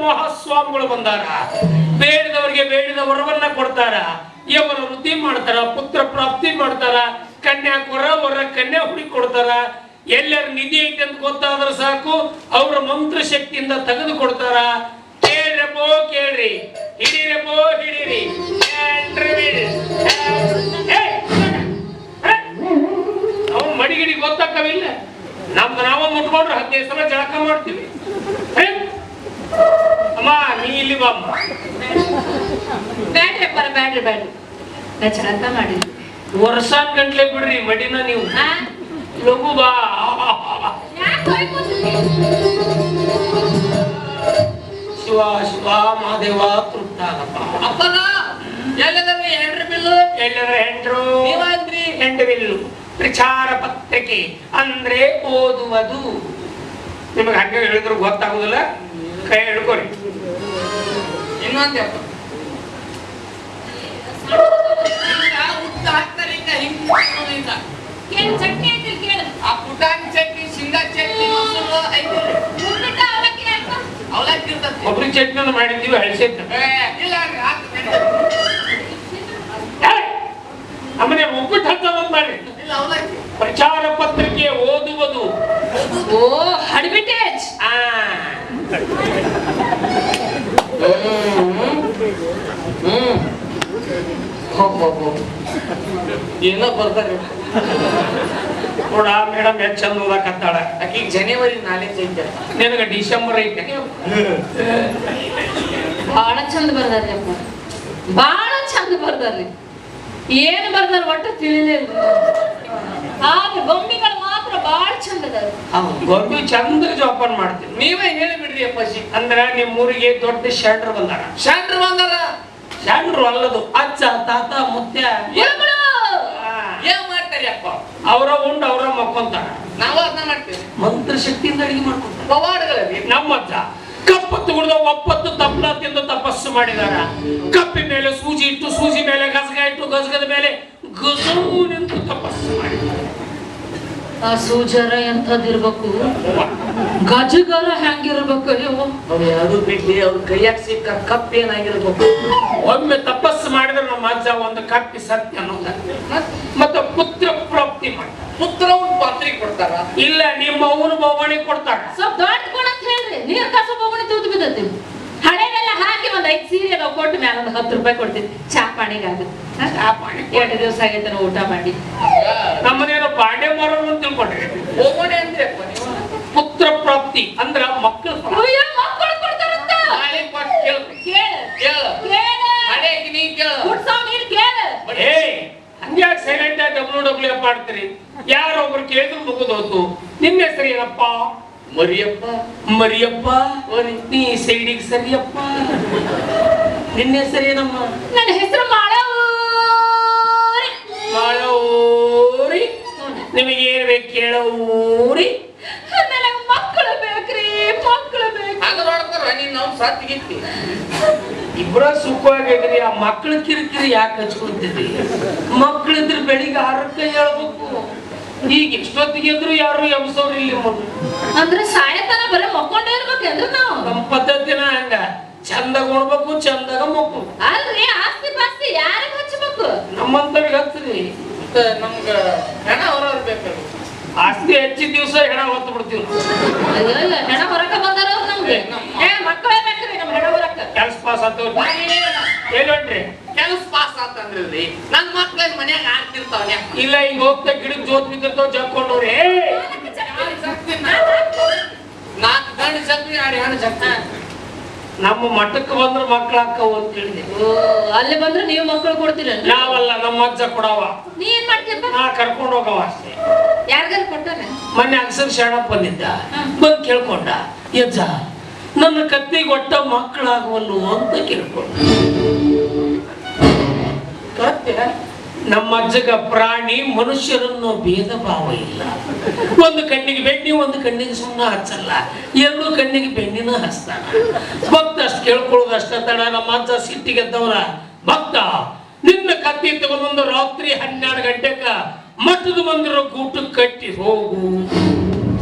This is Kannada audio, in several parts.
ಮಹಾಸ್ವಾಮಿಗಳು ಬಂದಾರ. ಬೇಡಿದವರಿಗೆ ಬೇಡಿದ ವರವನ್ನ ಕೊಡ್ತಾರ. ಯವರ ವೃದ್ಧಿ ಮಾಡ್ತಾರ, ಪುತ್ರ ಪ್ರಾಪ್ತಿ ಮಾಡ್ತಾರ, ಕನ್ಯಾಕುರ ವರ ಕನ್ಯಾ ಹುಡಿ ಕೊಡ್ತಾರ. ಎಲ್ಲರ ನಿಧಿ ಐತೆ ಅಂತ ಗೊತ್ತಾದ್ರೆ ಸಾಕು ಅವ್ರ ಮಂತ್ರ ಶಕ್ತಿಯಿಂದ ತೆಗೆದು ಕೊಡ್ತಾರ. ಕೇಳ್ರಪ್ಪೋ ಕೇಳ್ರಿ, ಹಿಡೀರಪ್ಪೋ ಹಿಡೀರಿ. ಅವ್ನು ಮಡಿಗಿಡಿ ಗೊತ್ತಾಕವಿಲ್ಲ. ನಮ್ದು ನಾವ ಮುಟ್ಕೊಂಡ್ರೆ 15 ಸಲ ಜಳಕ ಮಾಡ್ತೀವಿ. ಅಮ್ಮ ನೀ ಇಲ್ಲಿ ಬಾಮ್ಮ. ಬ್ಯಾಡ್ರಿ ಅಪ್ಪಾರ, ಬ್ಯಾಡ್ರಿ ಬ್ಯಾಡ್ರಿ, ನಾ ಜಳಕ ಮಾಡಿದ್ವಿ. ವರ್ಷಾನ್ ಗಂಟ್ಲೆ ಬಿಡ್ರಿ ಮಡಿನ ನೀವು. ಲಘು ಬಾ. ಶಿವ ಶಿವ ಮಹಾದೇವ ತೃಪ್ತ ಆಗಪ್ಪ. ಅಪ್ಪನ ಎಲ್ಲದರ ಹೆಂಡ್ರ ಬಿಲ್ಲು, ಎಲ್ಲರ ಹೆಂಡ್ರು ನೀವಂದ್ರಿ ಹೆಂಡು ಬಿಲ್ಲು. ಪ್ರಚಾರ ಪತ್ರಿಕೆ ಅಂದ್ರೆ ಓದುವುದು. ನಿಮಗೆ ಹಂಗೆ ಹೇಳಿದ್ರು ಗೊತ್ತಾಗುದಿಲ್ಲ, ಕೈ ಹಿಡ್ಕೊರಿ. ಇನ್ನೊಂದು ಅಪ್ಪ ಉದ್ದ ಹಾಕ್ತಾರೆ ಈಗ ಹಿಂಗ ಕೇಳು, ಚಟ್ನಿ ಐತಿ ಕೇಳು. ಆ ಪುಟಾಣಿ ಚಟ್ನಿ, ಶೇಂಗಾ ಚಟ್ನಿ, ಮೊಸರು ಐತಿ. ಉಪ್ಪಿಟ್ಟ ಅವಲಕ್ಕಿ ಹಾಕು. ಅವಲಕ್ಕಿ ಇರ್ತದೆ. ಒಬ್ರು ಚಟ್ನಿ ಮಾಡಿದ್ದೀವಿ, ಅಳಿಸೈತೆ. ಇಲ್ಲ ಆಮೇಲೆ ಉಪ್ಪಿಟ್ಟು ಹಚ್ಚೋದು ಮಾಡಿ. ಇಲ್ಲ ಅವಲಕ್ಕಿ. ಪ್ರಚಾರ ಪತ್ರಿಕೆ ಓದುವುದು. ಓ ಹಡ್ಬಿಟ್ಟೇಜ್. ಏನೋ ಬರ್ತಾರೆ ನೋಡ ಮೇಡಮ್ ಎಷ್ಟು ಚಂದ ಓದಾಕತ್ತಾಳ. ಆಕಿ ಜನವರಿ 4 ಐತೆ, ನಿನಗೆ ಡಿಸೆಂಬರ್ ಐತೆ. ಬಾಳ ಚಂದ ಬರ್ದಾರ್ರಿ ಅಪ್ಪ, ಬಾಳ ಚಂದ ಬರ್ದಾರ್ರಿ. ಏನ್ ಬರ್ದಾರ ಒಟ್ಟು ತಿಳಿಲೇ ಇಲ್ಲ. ಆದ್ರೆ ಗೊಂಬೆಗಳು ಮಾತ್ರ ಬಾಳ ಚಂದ ಅದಾರ. ಗೊಂಬಿ ಚಂದ ಜೋಪಾನ ಮಾಡ್ತೀನಿ. ನೀವೇ ಹೇಳಿಬಿಡ್ರಿ ಅಪ್ಪಾಜಿ. ಅಂದ್ರ ನಿಮ್ಮ ಊರಿಗೆ ದೊಡ್ಡ ಶಾಂಡ್ರು ಬಂದಾರ. ಶಾಂಡ್ರು ಬಂದಾರ. ಶಾಂಡ್ರು ಅಲ್ಲದು, ಅಜ್ಜ ತಾತ ಮುತ್ಯ. ಏನ್ ಮಾಡ್ತಾರೆ ಅಪ್ಪ? ಅವರ ಉಂಡು ಅವರ ಮಕ್ಕೊಂತಾರ. ನಾವು ಅದನ್ನ ಮಾಡ್ತೇವೆ. ಮಂತ್ರ ಶಕ್ತಿಯಿಂದ ಅಡಿಗೆ ಮಾಡ್ಕೊಂತಾರ. ಪವಾಡಗಳಲ್ಲಿ ನಮ್ಮಜ್ಜ ಕಪ್ಪತ್ತು ಕುಡಿದ ಒಪ್ಪತ್ತು ತಪ್ಪಲ ತಿಂದು ತಪಸ್ಸು ಮಾಡಿದಾರ. ಕಪ್ಪಿ ಮೇಲೆ ಸೂಜಿ ಇಟ್ಟು, ಸೂಜಿ ಮೇಲೆ ಗಸಗ ಇಟ್ಟು, ಗಸಗದ ಮೇಲೆ ಗಸು ನಿಂತು ತಪಸ್ಸು ಮಾಡಿದಾರ. ಆ ಸೂಜರ ಎಂಥದಿರ್ಬೇಕು, ಗಜಗರ ಹೆಂಗಿರ್ಬೇಕು. ಅವ್ರು ಯಾರು ಬಿಡ್ಲಿ, ಅವ್ರ ಕೈಯಾಗ ಸಿಕ್ಕ ಕಪ್ ಏನಾಗಿರ್ಬೇಕು. ಒಮ್ಮೆ ತಪಸ್ಸು ಮಾಡಿದ್ರೆ ನಮ್ಮ ಅಜ್ಜ ಒಂದು ಕಪ್ಪಿ ಸತ್ಯ ಅನ್ನೋದ. ಮತ್ತೆ ಪುತ್ರ ಪ್ರಾಪ್ತಿ ಮಾಡ್ತಾರ. ಪುತ್ರ ಪಾತ್ರೆ ಕೊಡ್ತಾರ. ಇಲ್ಲ ನಿಮ್ಮ ಅವನು ಬವಣಿ ಕೊಡ್ತಾರ. ಸ್ವಲ್ಪ ದೊಡ್ಡ ಕೊಡ ಅಂತ ಹೇಳ್ರಿ, ನೀರ್ ಕಸ ಹೋಗೋಣ ತೂತು ಬಿದ್ದತಿ. ಹಳೆನೆಲ್ಲ ಹಾಕಿ ಒಂದ್ 5 ಸೀರೆ ನಾವು ಕೊಟ್ಟು ಮ್ಯಾಲ ಒಂದು 10 ರೂಪಾಯಿ ಕೊಡ್ತೀವಿ. ಚಾ ಪಾಣಿಗಾಗುತ್ತೆ. 2 ದಿವಸ ಆಗೈತೆ ನಾವು ಊಟ ಮಾಡಿ. ನಮ್ಮನೇನು ಬಾಂಡೆ ಮಾರೋದು ಅಂತ ತಿಳ್ಕೊಂಡ್ರಿ. ಹೋಗೋಣ ಅಂದ್ರೆ ಅಪ್ಪ ನೀವು. ಪುತ್ರ ಪ್ರಾಪ್ತಿ ಅಂದ್ರ ಮಕ್ಕಳು. ಅಯ್ಯೋ, ಮಕ್ಕಳು ಕೊಡ್ತಾರಂತ. ನಾಳೆ ಕೊಟ್ಟು ಕೇಳು. ಕೇಳು ಕೇಳು. ಕೇಳು. ಹಳೆಗೆ ನೀ ಕೇಳು. ಹುಡ್ಸವ್ ನೀನ್ ಕೇಳು. ಏ ಹಂಗ್ಯಾಕೆ ಸೈಲೆಂಟ್ ಆಗಿ ಡಬ್ಲ್ಯೂ ಮಾಡ್ತೀರಿ? ಯಾರೊಬ್ರು ಕೇಳಿದ್ರು ಮುಗಿದು ಹೋತು. ನಿಮ್ಮ ಹೆಸರು ಏನಪ್ಪ? ಮರಿಯಪ್ಪ. ಮರಿಯಪ್ಪ. ನೀ ಸೈಡಿಗೆ ಸರಿಯಪ್ಪ. ನಿನ್ನ ಹೆಸರು ಏನಮ್ಮ? ನನ್ನ ಹೆಸರು ಮಾಳವ್ರಿ. ಮಾಳವ್ರಿ. ನಿಮಗೆ ಏನ್ ಬೇಕು ಕೇಳವ್ರಿ? ನನಗೆ ಮಕ್ಕಳು ಬೇಕ್ರಿ, ಮಕ್ಕಳು ಬೇಕು. ಹಂಗ ನೋಡ್ತಾರ ನೀನ್ ನಾವು ಸತ್ತಿಗಿತ್ತಿ. ಇಬ್ಬರ ಸುಖವಾಗಿದ್ರಿ. ಆ ಮಕ್ಕಳ ಕಿರಿಕಿರಿ ಯಾಕೆ ಹಚ್ಕೊಂತಿದ್ರಿ? ಮಕ್ಕಳಿದ್ರೆ ಬೆಳಿಗ್ಗೆ 6ಕ್ಕೆ ಹೇಳ್ಬೇಕು. ಈಗ ಇಷ್ಟೊತ್ತಿಗೆ ಇದ್ರು ಯಾರು ಎಬ್ಸೋರು ಇಲ್ಲಿ. ಅಂದ್ರೆ ಸಾಯತನ ಬರೀ ಮಕ್ಕೊಂಡೇ ಇರ್ಬೇಕಂದ್ರೆ ನಾವು. ನಮ್ಮ ಪದ್ಧತಿನ ಹಂಗ, ಚಂದಾಗ ಉಣ್ಬೇಕು, ಚಂದಾಗ ಮಕ್ಕು. ಅಲ್ರಿ, ಆಸ್ತಿ ಪಾಸ್ತಿ ಯಾರಿಗೆ ಹಚ್ಚಬೇಕು? ನಮ್ಮಂತವ್ರಿಗೆ ಹಚ್ಚ್ರಿ. ನಮ್ಗ ಹೆಣ ಹೊರವ್ರು ಬೇಕು. ಆಸ್ತಿ ಹೆಚ್ಚಿದ ದಿವಸ ಹೆಣ ಹೊತ್ತು ಬಿಡ್ತೀವಿ. ಅಯ್ಯೋ, ಹೆಣ ಹೊರಕ ಬಂದಾರ ಅವ್ರು ನಮ್ಗೆ. ಮಕ್ಕಳೇ ಬೇಕ್ರಿ ನಮ್ ಹೆಣ ಹೊರಕ. ಕೆಲ್ಸ ಪಾಸ್ ಆತವ್ರಿ. ಹೇಳ್ರಿ ಕೆಲಸ ಪಾಸ್ ಆತಂದ್ರಿ. ನನ್ ಮಕ್ಳೇನ್ ಮನ್ಯಾಗ ಆಗ್ತಿರ್ತಾವ. ಇಲ್ಲ, ಹಿಂಗ ಹೋಗ್ತಾ ಗಿಡಕ್ ಜೋತ್ ಬಿದ್ದಿರ್ತಾವ, ಜಕ್ಕೊಂಡವ್ರಿ. 4 ಗಂಡು ಜಗ್ಗಿ 2 ಹೆಣ್ಣು ಜಗ್ಗಿ. ನಮ್ಮ ಮಠಕ್ಕೆ ಬಂದ್ರೆ ಮಕ್ಳು ಹಾಕವು ಅಂತ ಹೇಳಿದೆ. ಓ, ಅಲ್ಲಿ ಬಂದ್ರೆ ನೀವು ಮಕ್ಕಳು ಕೊಡ್ತೀರ? ನಾವಲ್ಲ, ನಮ್ಮ ಅಜ್ಜ ಕೊಡವ. ನೀ ಏನ್ ಮಾಡ್ತೀಯಪ್ಪ? ನಾ ಕರ್ಕೊಂಡು ಹೋಗವ ಅಷ್ಟೇ. ಯಾರಿಗಾರು ಕೊಟ್ಟಾರ? ಮೊನ್ನೆ ಅಕ್ಷರ ಶರಣಪ್ಪ ಬಂದಿದ್ದ. ಬಂದು ಕೇಳ್ಕೊಂಡ, ಯಜ್ಜ ನನ್ನ ಕತ್ತಿಗೆ ಒಟ್ಟ ಮಕ್ಕಳಾಗುವಲ್ಲು ಅಂತ ಕೇಳ್ಕೊಂಡ. ಕತ್ತೆ ನಮ್ಮ ಅಜ್ಜಗ ಪ್ರಾಣಿ ಮನುಷ್ಯರನ್ನು ಭೇದ ಭಾವ ಇಲ್ಲ. ಒಂದು ಕಣ್ಣಿಗೆ ಬೆಣ್ಣಿ, ಒಂದು ಕಣ್ಣಿಗೆ ಸುಣ್ಣ ಹಚ್ಚಲ್ಲ. 2 ಕಣ್ಣಿಗೆ ಬೆಣ್ಣಿನ ಹಚ್ತಾನ. ಭಕ್ತ ಅಷ್ಟು ಕೇಳ್ಕೊಳ್ಳೋದು ಅಷ್ಟ ತಡ. ನಮ್ಮ ಅಜ್ಜ ಸಿಟ್ಟಿಗೆದ್ದವನ, ಭಕ್ತ ನಿನ್ನ ಕತ್ತಿ ತಗೊಂಡು ರಾತ್ರಿ 12 ಗಂಟೆಗ ಮಠದ ಮಂದಿರ ಗೂಟಕ್ಕೆ ಕಟ್ಟಿ ಹೋಗು.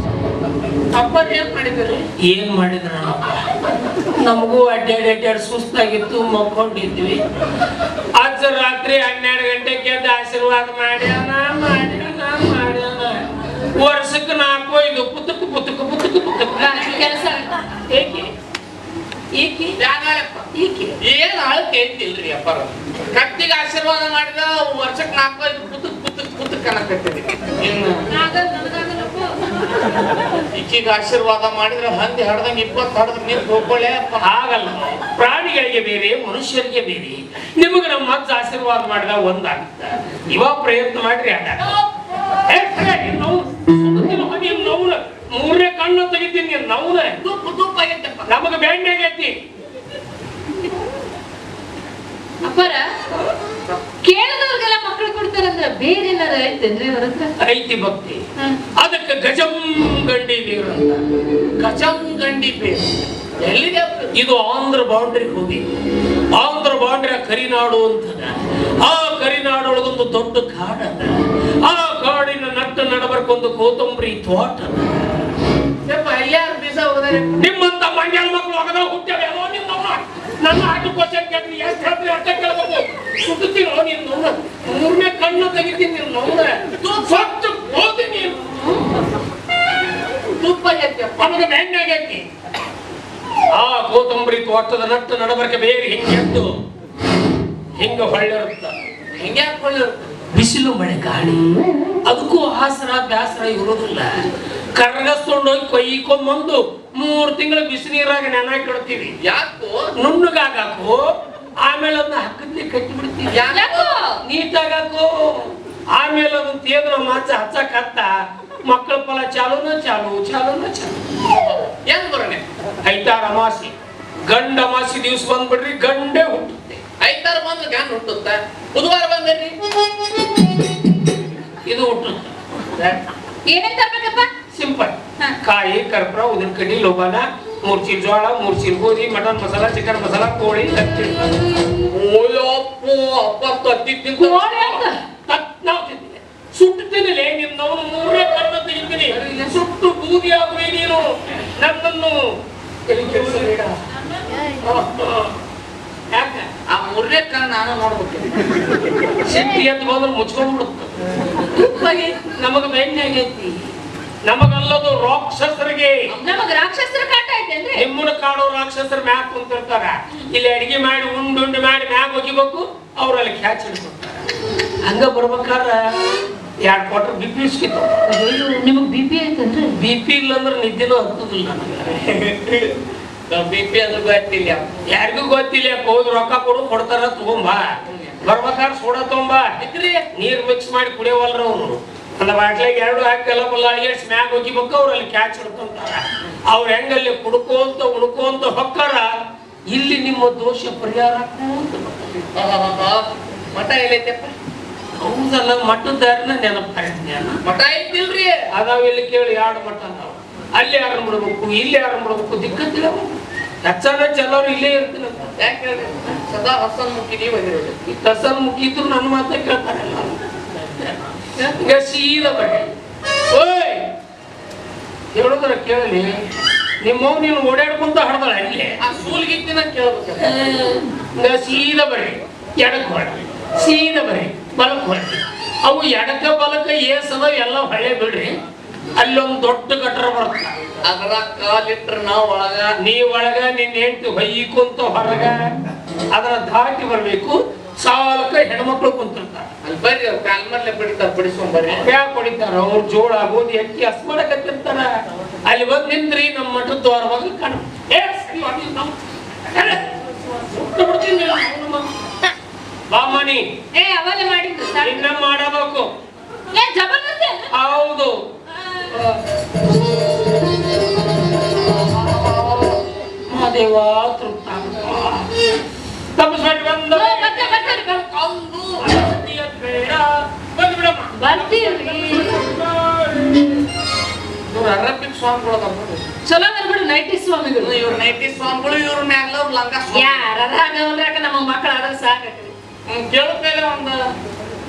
ಅಪ್ಪಾರು ಏನ್ ಮಾಡಿದ್ರು? ಏನ್ ಮಾಡಿದ್ರ ನಮಗೂ ಅಡ್ಡಾಡಿ ಸುಸ್ತಾಗಿತ್ತು, ಮಕ್ಕೊಂಡಿದ್ವಿ. ಅಜ್ಜ ರಾತ್ರಿ 12 ಗಂಟೆಗೆ ಎದ್ದು ಆಶೀರ್ವಾದ ಮಾಡ್ಯಾನ. ವರ್ಷಕ್ಕೆ 4-5 ಪುಸ್ತಕ ಕೆಲಸ ಏಕೆ ಏನ್ ಆಳ್ಕೆ ಐತಿಲ್ರಿ ಅಪ್ಪಾರ. ಕತ್ತಿಗೆ ಆಶೀರ್ವಾದ ಮಾಡಿದ ವರ್ಷಕ್ಕೆ 4-5 ಪುಸ್ತಕ ಕನಕತ್ತಿದೆ. ಈಕಿಗೆ ಆಶೀರ್ವಾದ ಮಾಡಿದ್ರೆ ಹಂದಿ ಹಡ್ದಂಗೆ 20 ಹಡ್ದಂಗೆ ನೀರು ಹೋಗ್ಕೊಳ್ಳೆ. ಹಾಗಲ್ಲ, ಪ್ರಾಣಿಗಳಿಗೆ ಬೇರೆ ಮನುಷ್ಯರಿಗೆ ಬೇರೆ. ನಿಮಗೆ ನಮ್ಮ ಅಜ್ಜ ಆಶೀರ್ವಾದ ಮಾಡಿದ ಒಂದಾಗುತ್ತ. ಇವಾಗ ಪ್ರಯತ್ನ ಮಾಡ್ರಿ ಅದ ಮೂರನೇ ಕಣ್ಣು ತೆಗಿತೀನಿ ನವ್ನ ತುಪ್ಪ ಆಗೈತಪ್ಪ. ನಮಗ ಬ್ಯಾಂಡ್ ಆಗೈತಿ. ಅಪ್ಪರ ಕೇಳದವ್ರಿಗೆಲ್ಲ ಮಕ್ಕಳು ಕೊಡ್ತಾರಂದ್ರ ಬೇರೆ ಏನಾರ ಐತೇನ್ರಿ ಅವ್ರ ಹತ್ರ? ಐತಿ ಭಕ್ತಿ. ಅದಕ್ಕೆ ಗಜಂ ಗಂಡಿ ಬೇರು ಅಂತ. ಗಜಂ ಗಂಡಿ ಬೇರು ಎಲ್ಲಿದೆ? ಇದು ಆಂಧ್ರ ಬೌಂಡ್ರಿಗೆ ಹೋಗಿ, ಆಂಧ್ರ ಬೌಂಡ್ರಿ ಕರಿನಾಡು ಅಂತದ. ಆ ಕರಿನಾಡೊಳಗೊಂದು ದೊಡ್ಡ ಕಾಡದ. ಆ ಕಾಡಿನ ನಟ್ಟ ನಡಬರ್ಕೊಂದು ಕೋತಂಬರಿ ತೋಟ. ಎಲ್ಲಾರು ಬೀಸ ಹೋದರೆ ನಿಮ್ಮಂತ ಮಂಡ್ಯಾಳ ಮಕ್ಕಳು ಒಗದ ಹುಟ್ಟ್ಯಾವ. ಎಲ್ಲೋ ನಿಮ್ಮವ್ವ ನನ್ನ ಆಟು ಕ್ವಶನ್ ಕೇಳ್ತೀನಿ, ಎಷ್ಟು ಹೇಳ್ತೀನಿ ಅಷ್ಟೇ ಕೇಳ್ಬೇಕು. ಸುತ್ತೀನೋ ನೀನು ಮೂರನೇ ಕಣ್ಣು ತೆಗಿತೀನಿ. ನೀನು ನವ್ನ ಸತ್ತು ಹೋದಿ ನೀನು. ತುಪ್ಪ ಆಗೈತಪ್ಪ. ನಮಗೆ ಬ್ಯಾಂಡ್ ಆಗೈತಿ. ಆ ಕೋತಂಬರಿ ತೋಟದ ನಟ್ಟ ನಡಬರ್ಕೆ ಬೇರೆ ಹಿಂಗೆದ್ದು ಹಿಂಗ ಹೊಳ್ಳಿರುತ್ತ. ಹಿಂಗ್ಯಾಕ್ ಹೊಳ್ಳಿರುತ್ತೆ? ಬಿಸಿಲು ಮಳೆ ಗಾಳಿ, ಅದಕ್ಕೂ ಆಸರ ಬ್ಯಾಸರ ಇರೋದಿಲ್ಲ. ಕರ್ಗಸ್ಕೊಂಡೋಗಿ ಕೊಯ್ಕೊಂಬಂದು 3 ತಿಂಗಳು ಬಿಸಿನೀರಾಗ ನೆನಾಕಿಡ್ತೀವಿ. ಯಾಕೋ? ನುಣ್ಣಗಾಕು. ಆಮೇಲೆ ಅದನ್ನ ಹಕ್ಕದ್ಲಿ ಕಟ್ಟಿ ಬಿಡ್ತೀವಿ. ಯಾಕೋ? ನೀಟಾಗಾಕು. ಆಮೇಲೆ ಅದನ್ನ ತೇದ್ರ ಮಾಚ ಹಚ್ಚಕತ್ತ ಮಕ್ಕಳ ಫಲ ಚಾಲೂನ ಚಾಲು. ಏನ್ ಬರೋಣೆ? ಐತಾರ ಅಮಾಸಿ, ಗಂಡ ಅಮಾಸಿ ದಿವ್ಸ ಬಂದ್ಬಿಡ್ರಿ, ಗಂಡೇ ಹುಟ್ಟುತ್ತೆ. ಐತಾರ ಬಂದ್ರೆ ಗಂಡ ಹುಟ್ಟುತ್ತ. ಬುಧವಾರ ಬಂದ್ರಿ ಇದು ಹುಟ್ಟುತ್ತೆ. ಏನೇನ್ ತರ್ಬೇಕಪ್ಪ? ಸಿಂಪಲ್. ಕಾಯಿ, ಕರ್ಪೂರ, ಉದಿನ ಕಡ್ಡಿ, ಲೋಬಾನ, 3 ಚೀಲ ಜೋಳ, 3 ಚೀಲ ಗೋಧಿ, ಮಟನ್ ಮಸಾಲ, ಚಿಕನ್ ಮಸಾಲ, ಕೋಳಿ, ತತ್ತಿ. ಓಯಪ್ಪೋ ಅಪ್ಪ ತತ್ತಿ ತಿಂತ ನಾವು ತಿಂತೀನಿ. ಸುಟ್ಟು ತಿನ್ನಲೇ ನಿನ್ನವನು 3ನೇ ಕಣ್ಣು ತೆಗಿತೀನಿ. ಸುಟ್ಟು ಬೂದಿ ಆಗುವೆ ನೀನು. ನನ್ನನ್ನು ಯಾಕೆ ಆ 3ನೇ ಕಣ ನಾನು ನೋಡ್ಬೇಕು. ಸಿಟ್ಟಿ ಅಂತ ಬಂದ್ರೆ ಮುಚ್ಕೊಂಡ್ಬಿಡುತ್ತೆ. ನಮಗ ಬೆಣ್ಣೆ ಆಗೈತಿ. ನಮಗಲ್ಲದು ರಾಕ್ಷಸರಿಗೆ. ನಮಗ ರಾಕ್ಷಸರ ಕಾಟ ಐತೇನ್ರಿ? ನಿಮ್ಮನ್ನ ಕಾಡೋ ರಾಕ್ಷಸರ ಮ್ಯಾಕ್ ಕುಂತಿರ್ತಾರ. ಇಲ್ಲಿ ಅಡಿಗೆ ಮಾಡಿ ಉಂಡು ಮಾಡಿ ಮ್ಯಾಗ್ ಹೋಗಿಬೇಕು. ಅವ್ರಲ್ಲಿ ಕ್ಯಾಚ್ ಹಿಡ್ಕೊಡ್ತಾರ. ಹಂಗ ಬರ್ಬೇಕಾರ 2 ಕ್ವಾರ್ಟರ್ BP ಇಸ್ಕಿತ್ತು. ನಿಮಗ್ BP ಐತೇನ್ರಿ? BP ಇಲ್ಲ ಅಂದ್ರೆ ನಿದ್ದೆನೂ ಹತ್ತದಿಲ್ಲ ನನಗೆ. BP ಅದು ಗೊತ್ತಿಲ್ಲ. ಯಾರಿಗೂ ಗೊತ್ತಿಲ್ಲ. ಹೋಗಿ ರೊಕ್ಕ ಕೊಡು, ಕೊಡ್ತಾರ, ತಗೊಂಬ. ಬರ್ಬೇಕಾದ್ರೆ ಸೋಡಾ ತಗೊಂಬ. ನೀರ್ ಮಿಕ್ಸ್ ಮಾಡಿ ಕುಡಿಯವಲ್ರ ಅವ್ರು. ಒಂದು ಬಾಟ್ಲಿಗೆ 2 ಹಾಕಿ ಎಲ್ಲ ಬಲ್ಲಾಳಿಗೆ ಮ್ಯಾಗ್ ಹೋಗಿಬೇಕು. ಅವ್ರಲ್ಲಿ ಕ್ಯಾಚ್ ಹಿಡ್ಕೊಂತಾರ. ಅವ್ರು ಹೆಂಗಲ್ಲಿ ಕುಡ್ಕೋಂತ ಉಣ್ಕೋಂತ ಹೊಕ್ಕಾರ. ಇಲ್ಲಿ ನಿಮ್ಮ ದೋಷ ಪರಿಹಾರ ಮಠ ಎಲ್ಲೈತಪ್ಪ? ಹೌದಲ್ಲ, ಮಠದಾರನ ನೆನಪಾಯ್ತು. ಮಠ ಐತಿಲ್ರಿ? ಅದಾವ ಇಲ್ಲಿ ಕೇಳಿ 2 ಮಠ ಅದಾವ. ಅಲ್ಲಿ ಯಾರನ್ನ ಬಿಡ್ಬೇಕು, ಇಲ್ಲಿ ಯಾರನ್ನ ಬಿಡ್ಬೇಕು ದಿಕ್ಕತ್ತಿಲ್ಲ. ಹೆಚ್ಚಾನ ಎಲ್ಲರೂ ಇಲ್ಲೇ ಇರ್ತೀನಿ. ಯಾಕೆ ಹೇಳ್ರಿ? ಸದಾ ಹಸನ್ ಮುಖಿ ನೀವು ಬಂದಿರೋದು. ಈ ತಸನ್ ಮುಗಿದ್ರು ನನ್ನ ಮಾತ ಕೇಳ್ತಾರಲ್ಲ. ಈಗ ಸೀದಾ ಬಡ್ಡಿ ಓಯ್ ಹೇಳುದ್ರ ಕೇಳಲಿ. ನಿಮ್ಮವ್ ನೀನು ಓಡಾಡ್ಕೊಂತ ಹಡ್ದಾಳ ಅಲ್ಲಿ. ಆ ಸೂಲ್ಗಿತ್ತಿನ ಕೇಳ್ಬೇಕು. ಸೀದಾ ಬರ್ರಿ, ಎಡಕ್ ಹೊಡ್ರಿ, ಸೀದಾ ಬರ್ರಿ, ಬಲಕ್ ಹೊಡ್ರಿ. ಅವು ಎಡಕ ಬಲಕ ಏಸದ ಎಲ್ಲ ಹೊಳೆ ಬಿಡ್ರಿ. ಅಲ್ಲೊಂದು ದೊಡ್ಡ ಗಟ್ರ ಬರುತ್ತೆ. ಅದರ ಕಾಲಿಟ್ರ ನಾವು ಒಳಗ, ನೀ ಒಳಗ, ನಿನ್ನ ಹೆಂಡತಿ ಹೊಯ್ಕೊಂತ ಹೊರಗ. ಅದನ್ನ ದಾಟಿ ಬರ್ಬೇಕು. ಸಾಲಕ ಹೆಣ್ಮಕ್ಳು ಕುಂತಿರ್ತಾರ. ಅಲ್ಲಿ ಬರ್ರಿ, ಅವ್ರು ಕಾಲ್ ಮರ್ಲೆ ಬಿಡ್ತಾರ, ಬಿಡಿಸ್ಕೊಂಡ್ ಬರ್ರಿ. ಯಾಕೆ ಹೊಡಿತಾರ? ಅವ್ರು ಜೋಳ ಗೋಧಿ ಅಕ್ಕಿ ಹಸ್ ಮಾಡಕತ್ತಿರ್ತಾರ. ಅಲ್ಲಿ ಬಂದ್ ನಿಂದ್ರಿ ನಮ್ಮ ಮಠದ ದ್ವಾರ ಮಗಲ್ ಕಾಣ. ಬಾಮಣಿ ಅವೆಲ್ಲ ಮಾಡಿದ್ರು ಇನ್ನ ಮಾಡಬೇಕು. ಜಬರ್ದಸ್ತಿ. ಹೌದು. ಮಹಾದೇವ ತೃಪ್ತ ತಪ್ಪಿಸ್ಬೇಡಿ. ಬಂದ ಅರಬಿಕ್ ಸ್ವಾಮಿಗಳು ಚಲೋ ಬರ್ಬಿಡು. ನೈಟಿ ಸ್ವಾಮಿಗಳು ಇವ್ರ ನೈಟಿ ಸ್ವಾಮಿಗಳು, ಇವ್ರ ಮ್ಯಾಗ್ಲ ಅವ್ರ ಲಂಗ ಯಾರಾಗ ನಮ್ಮ ಮಕ್ಕಳು ಆದ್ರೆ ಸಾಕಾಗ್ತದೆ. ಕೇಳೋ ಮೇಲೆ ಒಂದು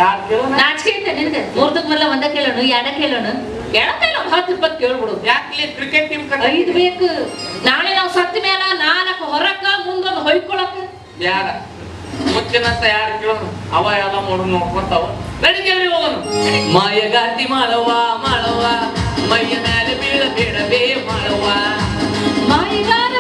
ಯಾರು ಕೇಳೋ ನಾಚಿಕೆ ಐತೆ ನಿಂದೆ. 3 ಮೇಲೆ 1 ಕೇಳೋಣ, 2 ಕೇಳೋಣ. ಕೇಳತ್ತೇನೆ ಒಂದು 10-20 ಕೇಳ್ಬಿಡು. ಯಾಕ್ಲಿ ಕ್ರಿಕೆಟ್ ಟೀಮ್ 5 ಬೇಕು. ನಾಳೆ ನಾವು ಸತ್ತ ಮೇಲ 4 ಹೊರಕ ಮುಂದೊಂದು ಹೊಯ್ಕೊಳಕ ಯಾರ ಮುಚ್ಚಿನಂತ ಯಾರು ಕೇಳೋಣ ಅವ ಎಲ್ಲ ಮಾಡೋದು ನೋಡ್ಕೊತಾವ. ನಡಿದೇವ್ರಿ ಹೋಗೋಣ. ಮಾಯಗಾತಿ ಮಾಡವ್ವ ಮಾಡವ್ವ ಮೈಯ ಮೇಲೆ ಬೀಳಬೇಡವೇ ಮಾಡವ್ವ ಮಾಯಿಗಾರ